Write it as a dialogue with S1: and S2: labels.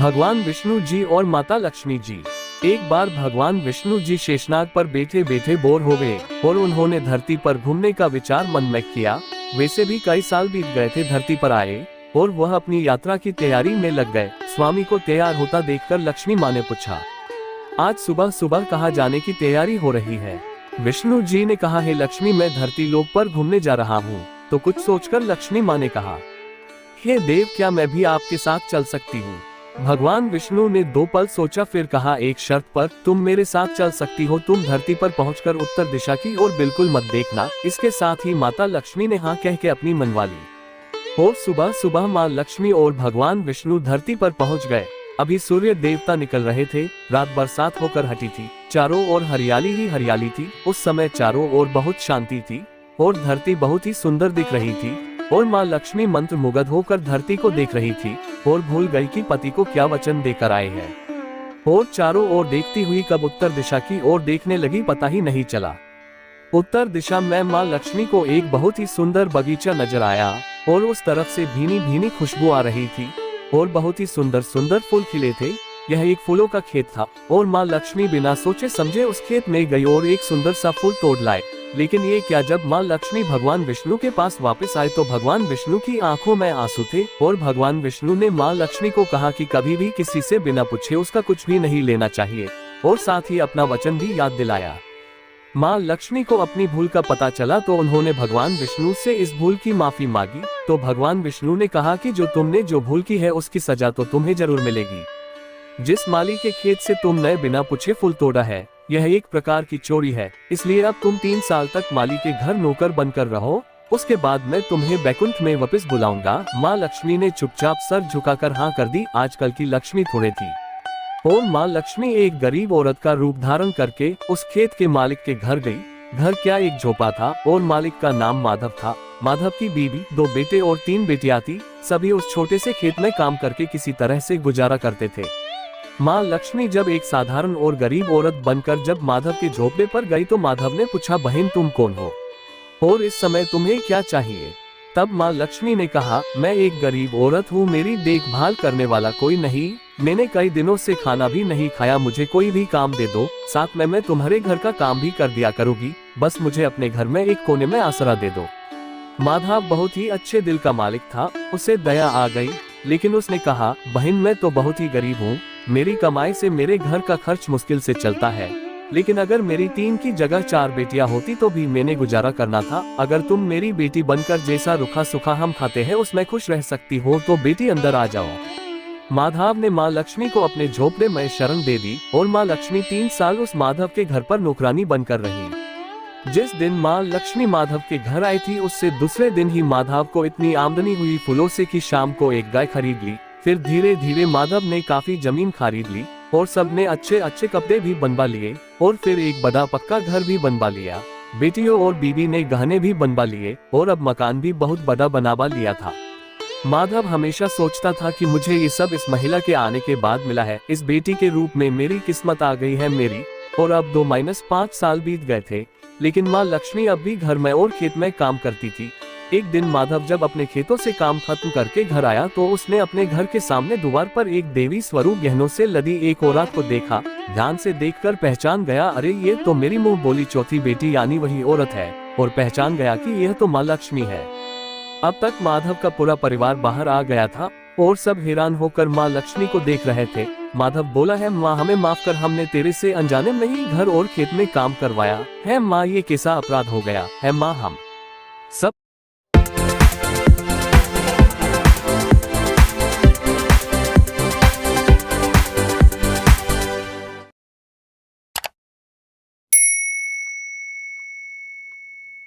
S1: भगवान विष्णु जी और माता लक्ष्मी जी। एक बार भगवान विष्णु जी शेषनाग पर बैठे बैठे बोर हो गए और उन्होंने धरती पर घूमने का विचार मन में किया। वैसे भी कई साल बीत गए थे धरती पर आए और वह अपनी यात्रा की तैयारी में लग गए। स्वामी को तैयार होता देखकर लक्ष्मी माँ ने पूछा, आज सुबह सुबह कहाँ जाने की तैयारी हो रही है? विष्णु जी ने कहा, है लक्ष्मी, मैं धरती लोक पर घूमने जा रहा हूँ। तो कुछ सोचकर लक्ष्मी माँ ने कहा, हे देव, क्या मैं भी आपके साथ चल सकती हूँ? भगवान विष्णु ने 2 पल सोचा, फिर कहा, एक शर्त पर, तुम मेरे साथ चल सकती हो। तुम धरती पर पहुंचकर उत्तर दिशा की ओर बिल्कुल मत देखना। इसके साथ ही माता लक्ष्मी ने हाँ कह के अपनी मनवा ली और सुबह सुबह माँ लक्ष्मी और भगवान विष्णु धरती पर पहुंच गए। अभी सूर्य देवता निकल रहे थे। रात बरसात होकर हटी थी। चारों ओर हरियाली ही हरियाली थी। उस समय चारों ओर बहुत शांति थी और धरती बहुत ही सुंदर दिख रही थी और माँ लक्ष्मी मंत्र मुग्ध होकर धरती को देख रही थी और भूल गई कि पति को क्या वचन देकर आए हैं। और चारों ओर देखती हुई कब उत्तर दिशा की ओर देखने लगी पता ही नहीं चला। उत्तर दिशा में माँ लक्ष्मी को एक बहुत ही सुंदर बगीचा नजर आया और उस तरफ से भीनी भीनी खुशबू आ रही थी और बहुत ही सुंदर सुंदर फूल खिले थे। यह एक फूलों का खेत था और माँ लक्ष्मी बिना सोचे समझे उस खेत में गई और एक सुंदर सा फूल तोड़ लाए। लेकिन ये क्या, जब माँ लक्ष्मी भगवान विष्णु के पास वापस आए तो भगवान विष्णु की आंखों में आंसू थे और भगवान विष्णु ने माँ लक्ष्मी को कहा कि कभी भी किसी से बिना पूछे उसका कुछ भी नहीं लेना चाहिए और साथ ही अपना वचन भी याद दिलाया। माँ लक्ष्मी को अपनी भूल का पता चला तो उन्होंने भगवान विष्णु से इस भूल की माफी मांगी। तो भगवान विष्णु ने कहा कि जो तुमने जो भूल की है उसकी सजा तो तुम्हें जरूर मिलेगी। जिस माली के खेत से तुमने बिना पूछे फूल तोड़ा है, यह एक प्रकार की चोरी है। इसलिए अब तुम 3 साल तक माली के घर नौकर बनकर रहो। उसके बाद मैं तुम्हें बैकुंठ में वापस बुलाऊंगा। माँ लक्ष्मी ने चुपचाप सर झुकाकर हाँ कर दी। आजकल की लक्ष्मी थोड़े थी और माँ लक्ष्मी एक गरीब औरत का रूप धारण करके उस खेत के मालिक के घर गई। घर क्या, एक झोपड़ा था और मालिक का नाम माधव था। माधव की बीवी, 2 बेटे और 3 बेटियां थी। सभी उस छोटे से खेत में काम करके किसी तरह से गुजारा करते थे। माँ लक्ष्मी जब एक साधारण और गरीब औरत बनकर जब माधव के झोपड़े पर गई तो माधव ने पूछा, बहन तुम कौन हो और इस समय तुम्हें क्या चाहिए? तब माँ लक्ष्मी ने कहा, मैं एक गरीब औरत हूँ, मेरी देखभाल करने वाला कोई नहीं। मैंने कई दिनों से खाना भी नहीं खाया, मुझे कोई भी काम दे दो, साथ में मैं तुम्हारे घर का काम भी कर दिया करूँगी। बस मुझे अपने घर में एक कोने में आसरा दे दो। माधव बहुत ही अच्छे दिल का मालिक था। उसे दया आ गई, लेकिन उसने कहा, बहन मैं तो बहुत ही गरीब हूँ, मेरी कमाई से मेरे घर का खर्च मुश्किल से चलता है। लेकिन अगर मेरी 3 की जगह 4 बेटियां होती तो भी मैंने गुजारा करना था। अगर तुम मेरी बेटी बनकर जैसा रूखा सूखा हम खाते हैं उसमें खुश रह सकती हो तो बेटी अंदर आ जाओ। माधव ने माँ लक्ष्मी को अपने झोपड़े में शरण दे दी और माँ लक्ष्मी 3 साल उस माधव के घर पर नौकरानी बनकर रही। जिस दिन माँ लक्ष्मी माधव के घर आई थी उससे दूसरे दिन ही माधव को इतनी आमदनी हुई फूलों से कि शाम को एक गाय खरीद ली। फिर धीरे धीरे माधव ने काफी जमीन खरीद ली और सबने अच्छे अच्छे कपड़े भी बनवा लिए और फिर एक बड़ा पक्का घर भी बनवा लिया। बेटियों और बीवी ने गहने भी बनवा लिए और अब मकान भी बहुत बड़ा बनवा लिया था। माधव हमेशा सोचता था कि मुझे ये सब इस महिला के आने के बाद मिला है। इस बेटी के रूप में मेरी किस्मत आ गई है मेरी। और अब 2-5 साल बीत गए थे, लेकिन माँ लक्ष्मी अब भी घर में और खेत में काम करती थी। एक दिन माधव जब अपने खेतों से काम खत्म करके घर आया तो उसने अपने घर के सामने द्वार पर एक देवी स्वरूप गहनों से लदी एक औरत को देखा। ध्यान से देखकर पहचान गया, अरे ये तो मेरी मुंह बोली चौथी बेटी यानी वही औरत है। और पहचान गया कि यह तो माँ लक्ष्मी है। अब तक माधव का पूरा परिवार बाहर आ गया था और सब हैरान होकर माँ लक्ष्मी को देख रहे थे। माधव बोला, है माँ हमें माफ कर, हमने तेरे से अनजाने में ही घर और खेत में काम करवाया है। माँ ये कैसा अपराध हो गया है माँ, हम सब